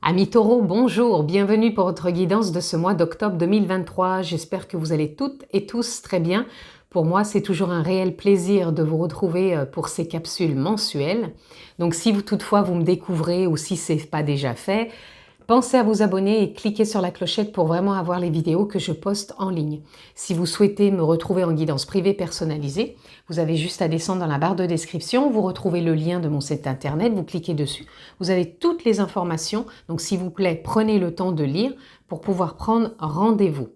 Amis taureaux, bonjour, bienvenue pour votre guidance de ce mois d'octobre 2023. J'espère que vous allez toutes et tous très bien. Pour moi, c'est toujours un réel plaisir de vous retrouver pour ces capsules mensuelles. Donc si vous toutefois vous me découvrez ou si ce n'est pas déjà fait, pensez à vous abonner et cliquez sur la clochette pour vraiment avoir les vidéos que je poste en ligne. Si vous souhaitez me retrouver en guidance privée personnalisée, vous avez juste à descendre dans la barre de description, vous retrouvez le lien de mon site internet, vous cliquez dessus, vous avez toutes les informations, donc s'il vous plaît, prenez le temps de lire pour pouvoir prendre rendez-vous.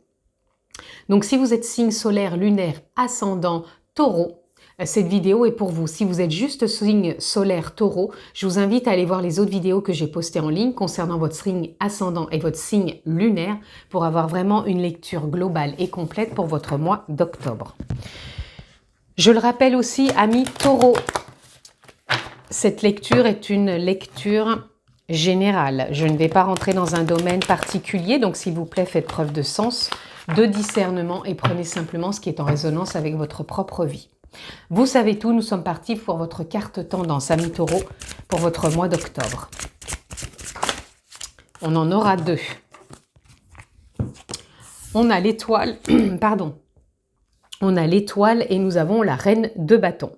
Donc si vous êtes signe solaire, lunaire, ascendant, taureau, cette vidéo est pour vous. Si vous êtes juste signe solaire taureau, je vous invite à aller voir les autres vidéos que j'ai postées en ligne concernant votre signe ascendant et votre signe lunaire pour avoir vraiment une lecture globale et complète pour votre mois d'octobre. Je le rappelle aussi, amis taureaux, cette lecture est une lecture générale. Je ne vais pas rentrer dans un domaine particulier, donc s'il vous plaît, faites preuve de sens, de discernement et prenez simplement ce qui est en résonance avec votre propre vie. Vous savez tout, nous sommes partis pour votre carte tendance, amis taureaux, pour votre mois d'octobre. On en aura deux. On a l'étoile, pardon, on a l'étoile et nous avons la reine de bâton.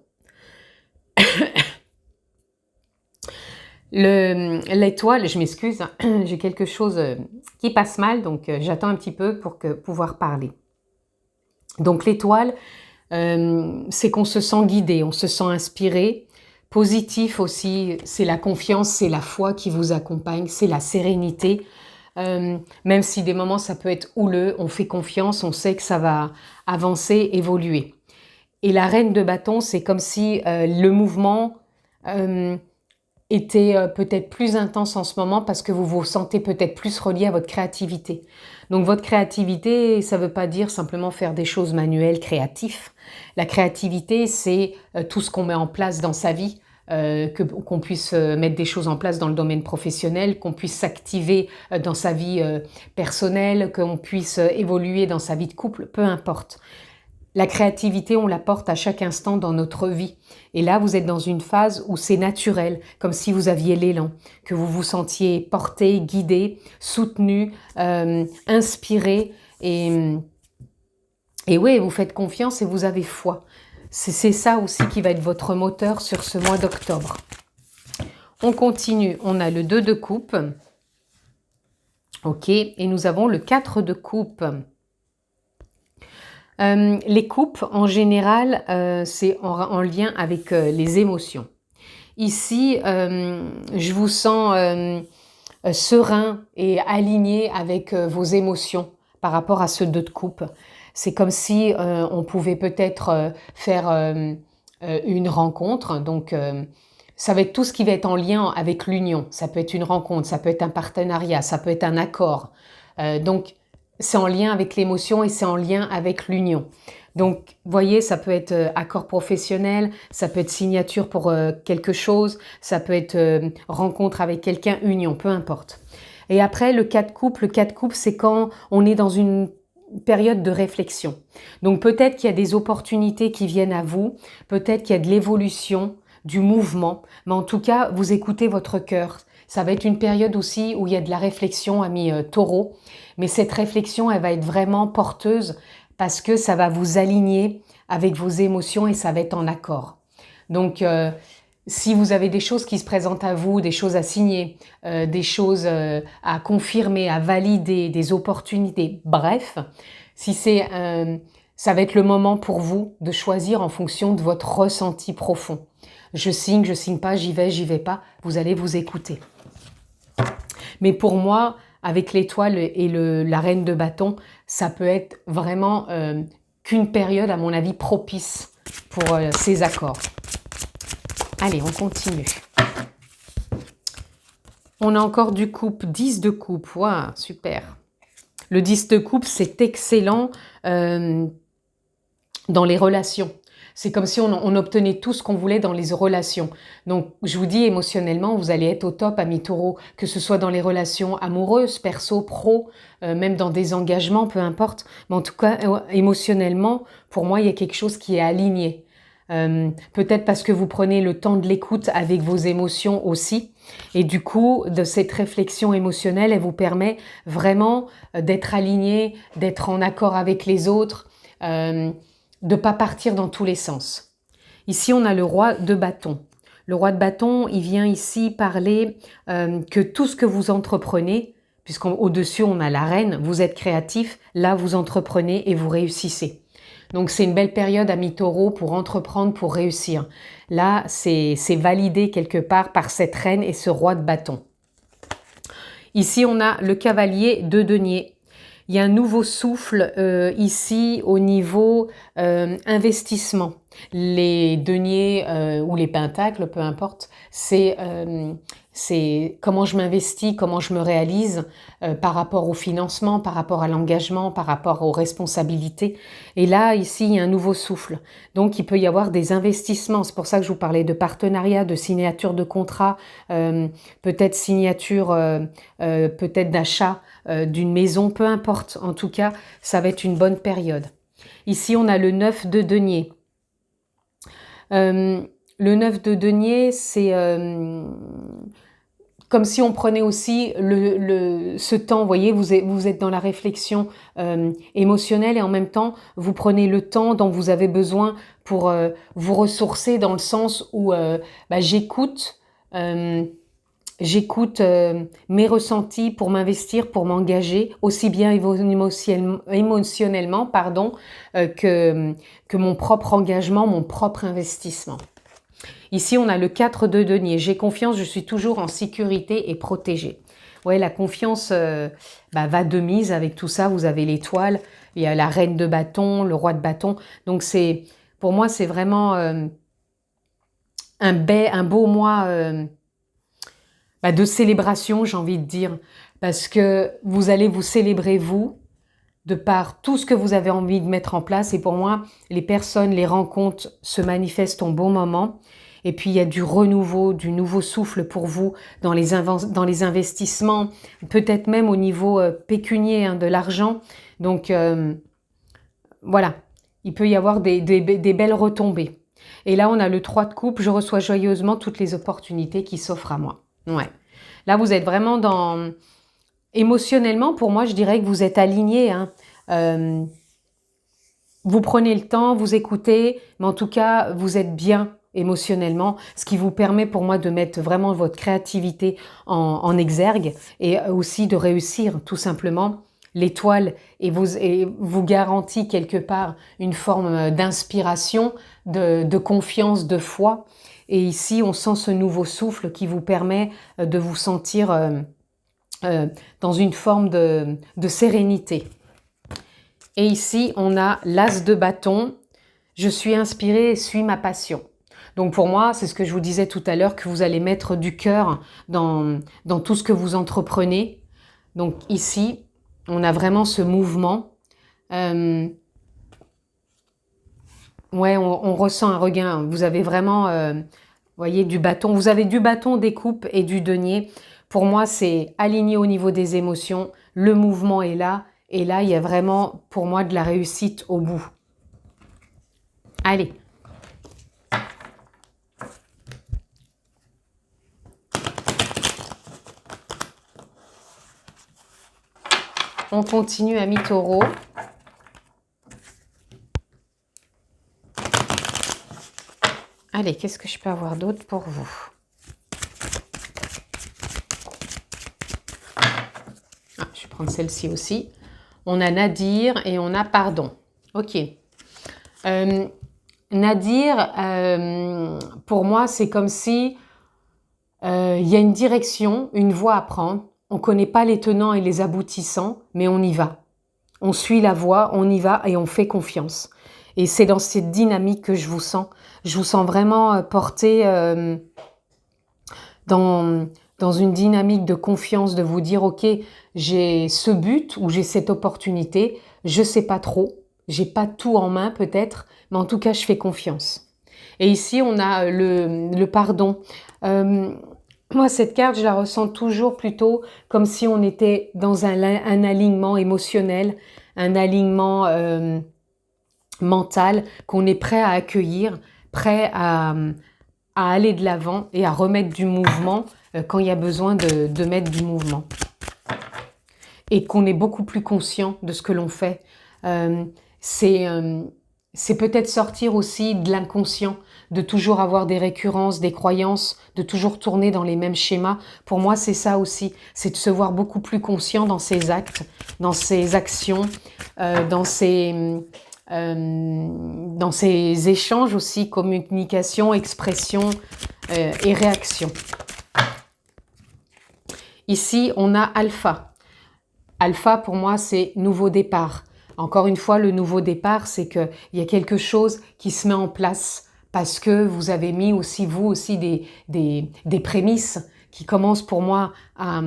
L'étoile, je m'excuse, j'ai quelque chose qui passe mal, donc j'attends un petit peu pour pouvoir parler. Donc l'étoile, c'est qu'on se sent guidé, on se sent inspiré. Positif aussi, c'est la confiance, c'est la foi qui vous accompagne, c'est la sérénité. Même si des moments ça peut être houleux, on fait confiance, on sait que ça va avancer, évoluer. Et la reine de bâton, c'est comme si le mouvement était peut-être plus intense en ce moment parce que vous vous sentez peut-être plus relié à votre créativité. Donc votre créativité, ça ne veut pas dire simplement faire des choses manuelles, créatifs. La créativité, c'est tout ce qu'on met en place dans sa vie, qu'on puisse mettre des choses en place dans le domaine professionnel, qu'on puisse s'activer dans sa vie personnelle, qu'on puisse évoluer dans sa vie de couple, peu importe. La créativité, on la porte à chaque instant dans notre vie. Et là, vous êtes dans une phase où c'est naturel, comme si vous aviez l'élan, que vous vous sentiez porté, guidé, soutenu, inspiré. Et oui, vous faites confiance et vous avez foi. C'est ça aussi qui va être votre moteur sur ce mois d'octobre. On continue. On a le 2 de coupe. OK. Et nous avons le 4 de coupe. Les coupes, en général, c'est en lien avec les émotions. Ici, je vous sens serein et aligné avec vos émotions par rapport à ce 2 de coupe. C'est comme si on pouvait peut-être faire une rencontre. Donc, ça va être tout ce qui va être en lien avec l'union. Ça peut être une rencontre, ça peut être un partenariat, ça peut être un accord. Donc, c'est en lien avec l'émotion et c'est en lien avec l'union. Donc, vous voyez, ça peut être accord professionnel, ça peut être signature pour quelque chose, ça peut être rencontre avec quelqu'un, union, peu importe. Et après, le 4 coupe, c'est quand on est dans une période de réflexion. Donc, peut-être qu'il y a des opportunités qui viennent à vous, peut-être qu'il y a de l'évolution, du mouvement, mais en tout cas, vous écoutez votre cœur. Ça va être une période aussi où il y a de la réflexion, amis taureaux. Mais cette réflexion, elle va être vraiment porteuse parce que ça va vous aligner avec vos émotions et ça va être en accord. Donc, si vous avez des choses qui se présentent à vous, des choses à signer, des choses à confirmer, à valider, des opportunités, bref, si ça va être le moment pour vous de choisir en fonction de votre ressenti profond. Je signe pas, j'y vais pas, vous allez vous écouter. Mais pour moi, avec l'étoile et la reine de bâton, ça peut être vraiment qu'une période, à mon avis, propice pour ces accords. Allez, on continue. On a encore du coupe, 10 de coupe. Waouh, super. Le 10 de coupe, c'est excellent dans les relations. C'est comme si on obtenait tout ce qu'on voulait dans les relations. Donc, je vous dis, émotionnellement, vous allez être au top, amis taureaux, que ce soit dans les relations amoureuses, perso, pro, même dans des engagements, peu importe. Mais en tout cas, émotionnellement, pour moi, il y a quelque chose qui est aligné. peut-être parce que vous prenez le temps de l'écoute avec vos émotions aussi. Et du coup, de cette réflexion émotionnelle, elle vous permet vraiment d'être aligné, d'être en accord avec les autres, de ne pas partir dans tous les sens. Ici, on a le roi de bâton. Le roi de bâton, il vient ici parler que tout ce que vous entreprenez, puisqu'au-dessus, on a la reine, vous êtes créatif, là, vous entreprenez et vous réussissez. Donc, c'est une belle période à mi-taureau pour entreprendre, pour réussir. Là, c'est validé quelque part par cette reine et ce roi de bâton. Ici, on a le cavalier de denier. Il y a un nouveau souffle ici au niveau investissement. Les deniers ou les pentacles, peu importe, c'est comment je m'investis, comment je me réalise par rapport au financement, par rapport à l'engagement, par rapport aux responsabilités. Et là, ici, il y a un nouveau souffle. Donc, il peut y avoir des investissements. C'est pour ça que je vous parlais de partenariat, de signature de contrat, peut-être signature, peut-être d'achat d'une maison, peu importe. En tout cas, ça va être une bonne période. Ici, on a le 9 de denier. Le 9 de denier, c'est comme si on prenait aussi ce temps, vous voyez, vous êtes dans la réflexion émotionnelle et en même temps, vous prenez le temps dont vous avez besoin pour vous ressourcer dans le sens où j'écoute mes ressentis pour m'investir, pour m'engager, aussi bien émotionnellement que mon propre engagement, mon propre investissement. Ici, on a le 4 de denier. J'ai confiance, je suis toujours en sécurité et protégée. Ouais, la confiance va de mise avec tout ça. Vous avez l'étoile, il y a la reine de bâton, le roi de bâton. Donc, pour moi, c'est vraiment un beau mois de célébration, j'ai envie de dire. Parce que vous allez vous célébrer, vous, de par tout ce que vous avez envie de mettre en place. Et pour moi, les personnes, les rencontres se manifestent au bon moment. Et puis, il y a du renouveau, du nouveau souffle pour vous dans les investissements, peut-être même au niveau pécunier, de l'argent. Donc, voilà, il peut y avoir des belles retombées. Et là, on a le 3 de coupe. Je reçois joyeusement toutes les opportunités qui s'offrent à moi. Ouais. Là, vous êtes vraiment dans... Émotionnellement, pour moi, je dirais que vous êtes aligné. Vous prenez le temps, vous écoutez, mais en tout cas, vous êtes bien émotionnellement, ce qui vous permet pour moi de mettre vraiment votre créativité en exergue et aussi de réussir tout simplement. L'étoile et vous garantit quelque part une forme d'inspiration, de confiance, de foi. Et ici, on sent ce nouveau souffle qui vous permet de vous sentir dans une forme de sérénité. Et ici, on a l'as de bâton. Je suis inspirée et suis ma passion. Donc pour moi, c'est ce que je vous disais tout à l'heure, que vous allez mettre du cœur dans tout ce que vous entreprenez. Donc ici, on a vraiment ce mouvement. Ouais, on ressent un regain. Vous avez vraiment, voyez, du bâton. Vous avez du bâton, des coupes et du denier. Pour moi, c'est aligné au niveau des émotions. Le mouvement est là. Et là, il y a vraiment, pour moi, de la réussite au bout. Allez. On continue à mi-taureau. Allez, qu'est-ce que je peux avoir d'autre pour vous? Je vais prendre celle-ci aussi. On a Nadir et on a Pardon. Ok. Nadir, pour moi, c'est comme si il y a une direction, une voie à prendre. On ne connaît pas les tenants et les aboutissants, mais on y va. On suit la voie, on y va et on fait confiance. Et c'est dans cette dynamique que je vous sens. Je vous sens vraiment porté dans une dynamique de confiance, de vous dire, ok, j'ai ce but ou j'ai cette opportunité, je sais pas trop, j'ai pas tout en main peut-être, mais en tout cas, je fais confiance. Et ici, on a le pardon. Moi, cette carte, je la ressens toujours plutôt comme si on était dans un alignement émotionnel, un alignement mental qu'on est prêt à accueillir prêt à aller de l'avant et à remettre du mouvement quand il y a besoin de mettre du mouvement. Et qu'on est beaucoup plus conscient de ce que l'on fait. C'est peut-être sortir aussi de l'inconscient, de toujours avoir des récurrences, des croyances, de toujours tourner dans les mêmes schémas. Pour moi, c'est ça aussi, c'est de se voir beaucoup plus conscient dans ses actes, dans ses actions, dans ses échanges aussi, communication, expression et réaction. Ici, on a Alpha. Alpha, pour moi, c'est nouveau départ. Encore une fois, le nouveau départ, c'est qu'il y a quelque chose qui se met en place parce que vous avez mis aussi, vous aussi, des prémices qui commencent pour moi à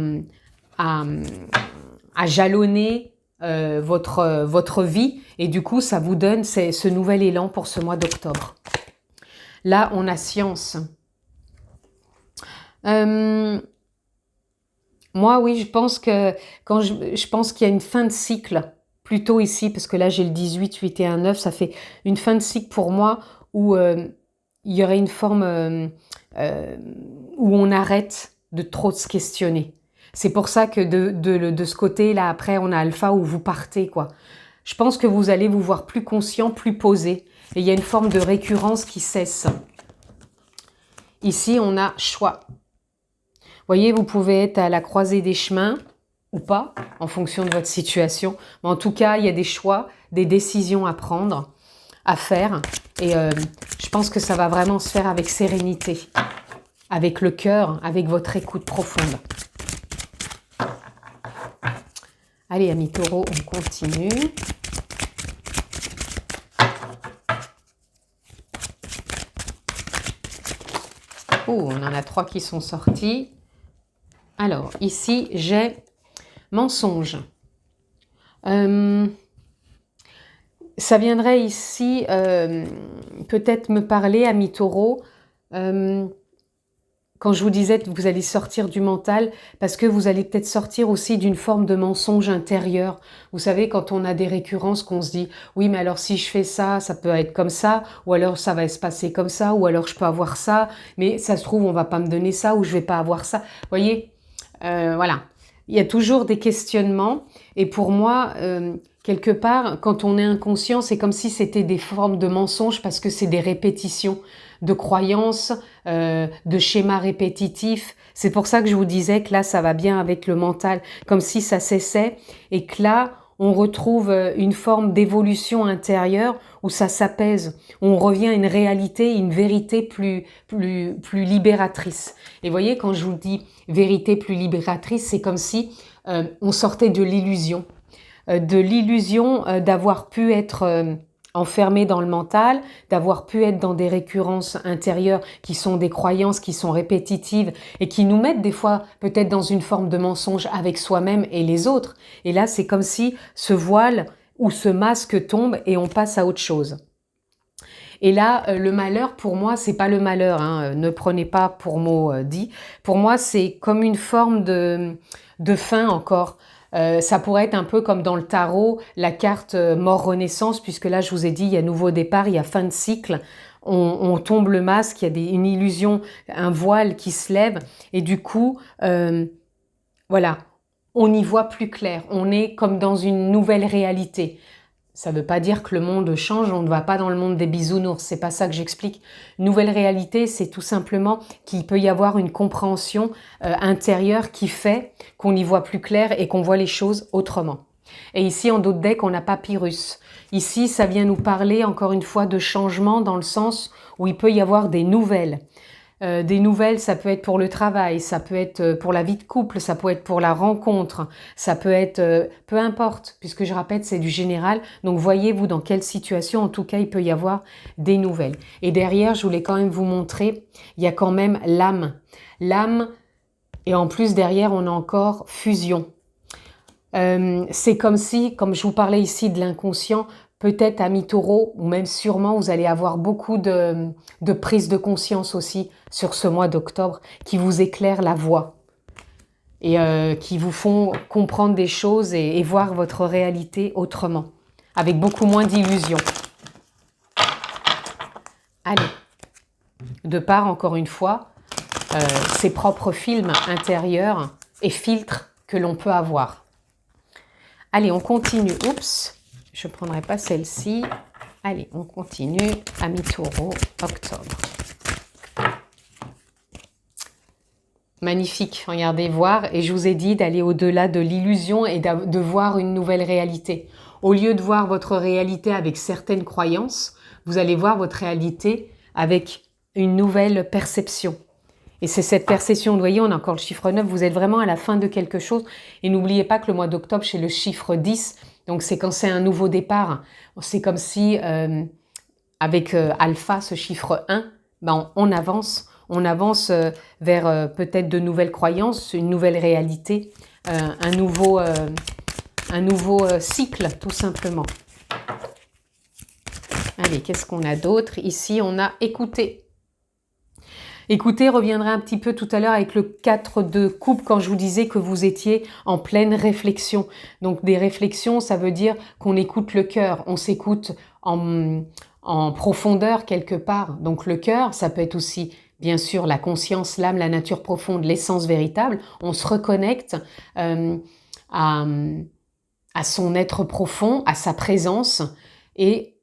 jalonner votre vie. Et du coup, ça vous donne ce nouvel élan pour ce mois d'octobre. Là, on a Science. Moi, oui, je pense que je pense qu'il y a une fin de cycle plutôt ici, parce que là j'ai le 18, 8 et 1, 9, ça fait une fin de cycle pour moi où il y aurait une forme où on arrête de trop se questionner. C'est pour ça que de ce côté-là, après, on a Alpha où vous partez, quoi. Je pense que vous allez vous voir plus conscient, plus posé, et il y a une forme de récurrence qui cesse. Ici, on a Choix. Vous voyez, vous pouvez être à la croisée des chemins, ou pas, en fonction de votre situation. Mais en tout cas, il y a des choix, des décisions à prendre, à faire. Et je pense que ça va vraiment se faire avec sérénité, avec le cœur, avec votre écoute profonde. Allez, amis taureaux, on continue. Oh, on en a 3 qui sont sortis. Alors, ici, j'ai mensonge. Ça viendrait ici peut-être me parler, amis taureaux, quand je vous disais que vous allez sortir du mental, parce que vous allez peut-être sortir aussi d'une forme de mensonge intérieur. Vous savez, quand on a des récurrences, qu'on se dit « oui, mais alors si je fais ça, ça peut être comme ça, ou alors ça va se passer comme ça, ou alors je peux avoir ça, mais ça se trouve, on va pas me donner ça, ou je vais pas avoir ça. » Vous voyez, voilà. Il y a toujours des questionnements, et pour moi, quelque part, quand on est inconscient, c'est comme si c'était des formes de mensonges, parce que c'est des répétitions de croyances, de schémas répétitifs. C'est pour ça que je vous disais que là, ça va bien avec le mental, comme si ça cessait, et que là, on retrouve une forme d'évolution intérieure où ça s'apaise. On revient à une réalité, une vérité plus libératrice. Et vous voyez, quand je vous dis vérité plus libératrice, c'est comme si on sortait de l'illusion d'avoir pu être enfermé dans le mental, d'avoir pu être dans des récurrences intérieures qui sont des croyances qui sont répétitives et qui nous mettent des fois peut-être dans une forme de mensonge avec soi-même et les autres. Et là, c'est comme si ce voile ou ce masque tombe et on passe à autre chose. Et là, le malheur, pour moi, c'est pas le malheur, hein, ne prenez pas pour mot dit. Pour moi, c'est comme une forme de fin encore. Ça pourrait être un peu comme dans le tarot, la carte mort-renaissance, puisque là, je vous ai dit, il y a nouveau départ, il y a fin de cycle. On tombe le masque, il y a une illusion, un voile qui se lève. Et du coup, voilà, on y voit plus clair. On est comme dans une nouvelle réalité. Ça ne veut pas dire que le monde change, on ne va pas dans le monde des bisounours, c'est pas ça que j'explique. Nouvelle réalité, c'est tout simplement qu'il peut y avoir une compréhension intérieure qui fait qu'on y voit plus clair et qu'on voit les choses autrement. Et ici, en d'autres decks, on a Papyrus. Ici, ça vient nous parler, encore une fois, de changement dans le sens où il peut y avoir des nouvelles. Des nouvelles, ça peut être pour le travail, ça peut être pour la vie de couple, ça peut être pour la rencontre, ça peut être, peu importe, puisque je rappelle, c'est du général. Donc, voyez-vous dans quelle situation, en tout cas, il peut y avoir des nouvelles. Et derrière, je voulais quand même vous montrer, il y a quand même l'âme. L'âme, et en plus, derrière, on a encore fusion. C'est comme si, comme je vous parlais ici de l'inconscient, peut-être amis taureaux, ou même sûrement, vous allez avoir beaucoup de prise de conscience aussi sur ce mois d'octobre qui vous éclairent la voie et qui vous font comprendre des choses et voir votre réalité autrement, avec beaucoup moins d'illusions. Allez, de par, encore une fois, ses propres films intérieurs et filtres que l'on peut avoir. Allez, on continue. Oups, je ne prendrai pas celle-ci. Allez, on continue. Amis Taureau, octobre. Magnifique, regardez voir. Et je vous ai dit d'aller au-delà de l'illusion et de voir une nouvelle réalité. Au lieu de voir votre réalité avec certaines croyances, vous allez voir votre réalité avec une nouvelle perception. Et c'est cette perception, vous voyez, on a encore le chiffre 9, vous êtes vraiment à la fin de quelque chose. Et n'oubliez pas que le mois d'octobre, c'est le chiffre 10. Donc c'est quand c'est un nouveau départ. C'est comme si, avec alpha, ce chiffre 1, ben, on avance vers peut-être de nouvelles croyances, une nouvelle réalité, un nouveau cycle, tout simplement. Allez, qu'est-ce qu'on a d'autre? Ici, on a écouter. Écoutez, reviendrai un petit peu tout à l'heure avec le 4 de coupe quand je vous disais que vous étiez en pleine réflexion. Donc des réflexions, ça veut dire qu'on écoute le cœur, on s'écoute en profondeur quelque part. Donc le cœur, ça peut être aussi bien sûr la conscience, l'âme, la nature profonde, l'essence véritable. On se reconnecte à son être profond, à sa présence et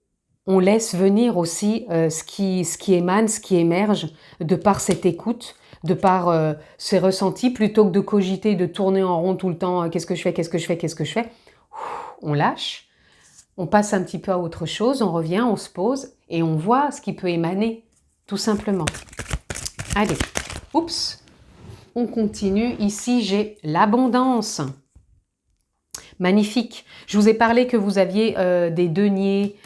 on laisse venir aussi ce qui émane, ce qui émerge de par cette écoute, de par ces ressentis, plutôt que de cogiter, de tourner en rond tout le temps, qu'est-ce que je fais, qu'est-ce que je fais, qu'est-ce que je fais. On lâche, on passe un petit peu à autre chose, on revient, on se pose et on voit ce qui peut émaner, tout simplement. Allez, oups, on continue. Ici, j'ai l'abondance. Magnifique. Je vous ai parlé que vous aviez des deniers,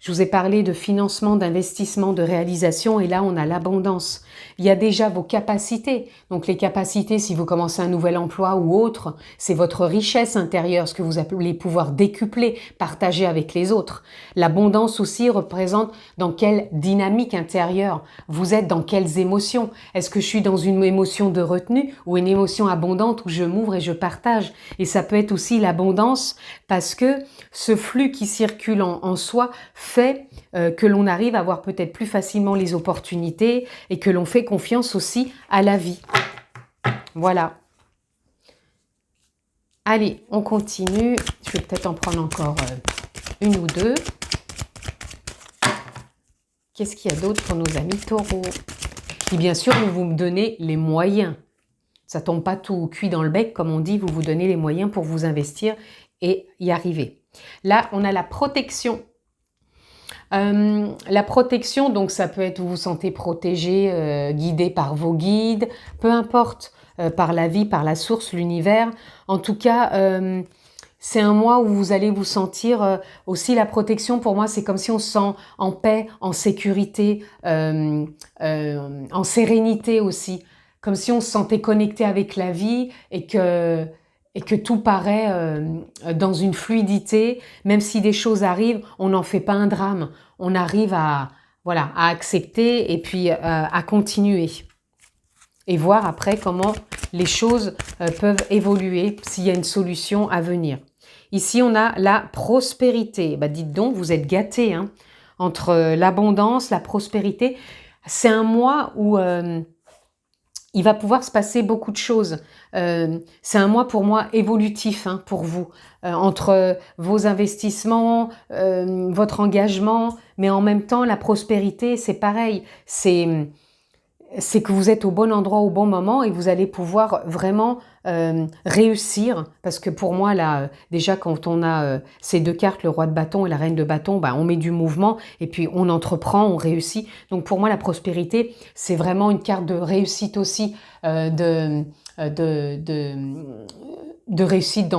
je vous ai parlé de financement, d'investissement, de réalisation et là on a l'abondance. Il y a déjà vos capacités. Donc les capacités, si vous commencez un nouvel emploi ou autre, c'est votre richesse intérieure, ce que vous allez pouvoir décupler, partager avec les autres. L'abondance aussi représente dans quelle dynamique intérieure vous êtes, dans quelles émotions. Est-ce que je suis dans une émotion de retenue ou une émotion abondante où je m'ouvre et je partage? Et ça peut être aussi l'abondance parce que ce flux qui circule en soi fait que l'on arrive à voir peut-être plus facilement les opportunités et que l'on fait confiance aussi à la vie. Voilà. Allez, on continue. Je vais peut-être en prendre encore une ou deux. Qu'est-ce qu'il y a d'autre pour nos amis taureaux? Et bien sûr, vous me donnez les moyens. Ça tombe pas tout cuit dans le bec, comme on dit. Vous vous donnez les moyens pour vous investir et y arriver. Là, on a la protection. La protection, donc ça peut être vous vous sentez protégé, guidé par vos guides, peu importe, par la vie, par la source, l'univers. En tout cas, c'est un mois où vous allez vous sentir aussi la protection. Pour moi, c'est comme si on se sent en paix, en sécurité, en sérénité aussi. Comme si on se sentait connecté avec la vie et que tout paraît dans une fluidité. Même si des choses arrivent, on n'en fait pas un drame. On arrive à accepter et puis à continuer. Et voir après comment les choses peuvent évoluer, s'il y a une solution à venir. Ici, on a la prospérité. Bah, dites donc, vous êtes gâtés, hein, entre l'abondance, la prospérité. C'est un mois où il va pouvoir se passer beaucoup de choses. C'est un mois pour moi évolutif, hein, pour vous, entre vos investissements, votre engagement, mais en même temps la prospérité, c'est pareil. C'est que vous êtes au bon endroit au bon moment et vous allez pouvoir vraiment réussir. Parce que pour moi, là, déjà quand on a ces deux cartes, le roi de bâton et la reine de bâton, bah, on met du mouvement et puis on entreprend, on réussit. Donc pour moi, la prospérité, c'est vraiment une carte de réussite aussi, de réussite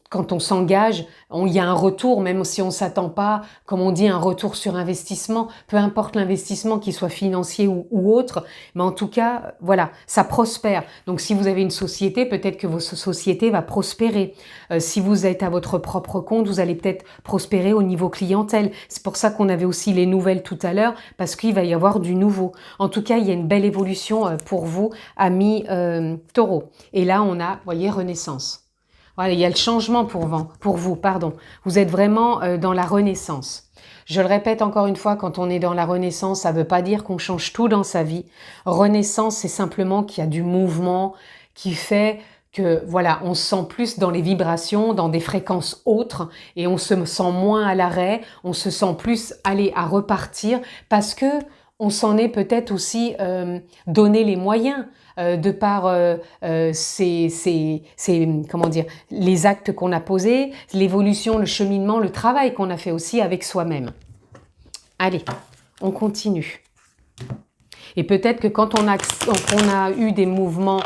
quand on s'engage, il y a un retour, même si on ne s'attend pas, comme on dit, un retour sur investissement, peu importe l'investissement, qu'il soit financier ou autre, mais en tout cas, voilà, ça prospère. Donc si vous avez une société, peut-être que votre société va prospérer. Si vous êtes à votre propre compte, vous allez peut-être prospérer au niveau clientèle. C'est pour ça qu'on avait aussi les nouvelles tout à l'heure, parce qu'il va y avoir du nouveau. En tout cas, il y a une belle évolution pour vous, amis taureaux. Et là, on a, vous voyez, renaissance. Voilà, il y a le changement pour vous, pardon. Vous êtes vraiment dans la renaissance. Je le répète encore une fois, quand on est dans la renaissance, ça ne veut pas dire qu'on change tout dans sa vie. Renaissance, c'est simplement qu'il y a du mouvement qui fait que voilà, on se sent plus dans les vibrations, dans des fréquences autres et on se sent moins à l'arrêt, on se sent plus aller à repartir parce que on s'en est peut-être aussi donné les moyens de par comment dire, les actes qu'on a posés, l'évolution, le cheminement, le travail qu'on a fait aussi avec soi-même. Allez, on continue. Et peut-être que quand on a eu des mouvements,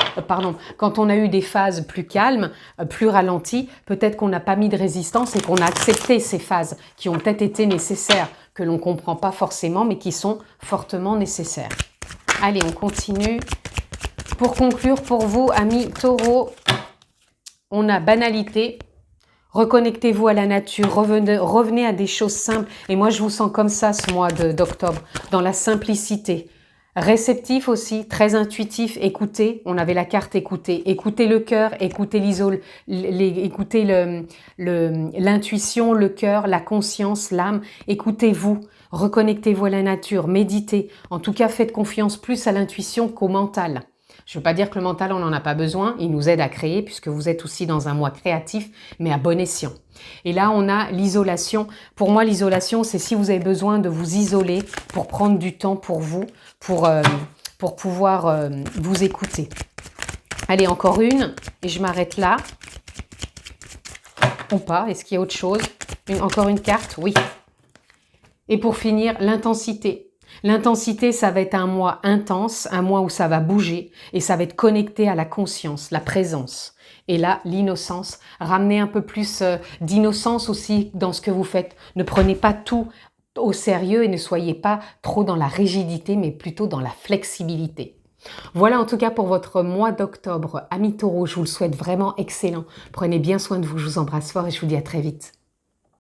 quand on a eu des phases plus calmes, plus ralenties, peut-être qu'on n'a pas mis de résistance et qu'on a accepté ces phases qui ont peut-être été nécessaires, que l'on ne comprend pas forcément, mais qui sont fortement nécessaires. Allez, on continue. Pour conclure, pour vous, amis taureaux, on a banalité. Reconnectez-vous à la nature, revenez à des choses simples. Et moi, je vous sens comme ça ce mois d'octobre, dans la simplicité. Réceptif aussi, très intuitif, écoutez, on avait la carte écouter, écoutez le cœur, écoutez écoutez l'intuition, le cœur, la conscience, l'âme, écoutez-vous, reconnectez-vous à la nature, méditez, en tout cas faites confiance plus à l'intuition qu'au mental. Je ne veux pas dire que le mental, on n'en a pas besoin, il nous aide à créer puisque vous êtes aussi dans un mois créatif, mais à bon escient. Et là, on a l'isolation. Pour moi, l'isolation, c'est si vous avez besoin de vous isoler pour prendre du temps pour vous, pour pouvoir vous écouter. Allez, encore une, et je m'arrête là. Ou pas, est-ce qu'il y a autre chose? Encore une carte? Oui. Et pour finir, l'intensité. L'intensité, ça va être un mois intense, un mois où ça va bouger et ça va être connecté à la conscience, la présence. Et là, l'innocence. Ramenez un peu plus d'innocence aussi dans ce que vous faites. Ne prenez pas tout au sérieux et ne soyez pas trop dans la rigidité, mais plutôt dans la flexibilité. Voilà en tout cas pour votre mois d'octobre. Amis taureaux, je vous le souhaite vraiment excellent. Prenez bien soin de vous, je vous embrasse fort et je vous dis à très vite.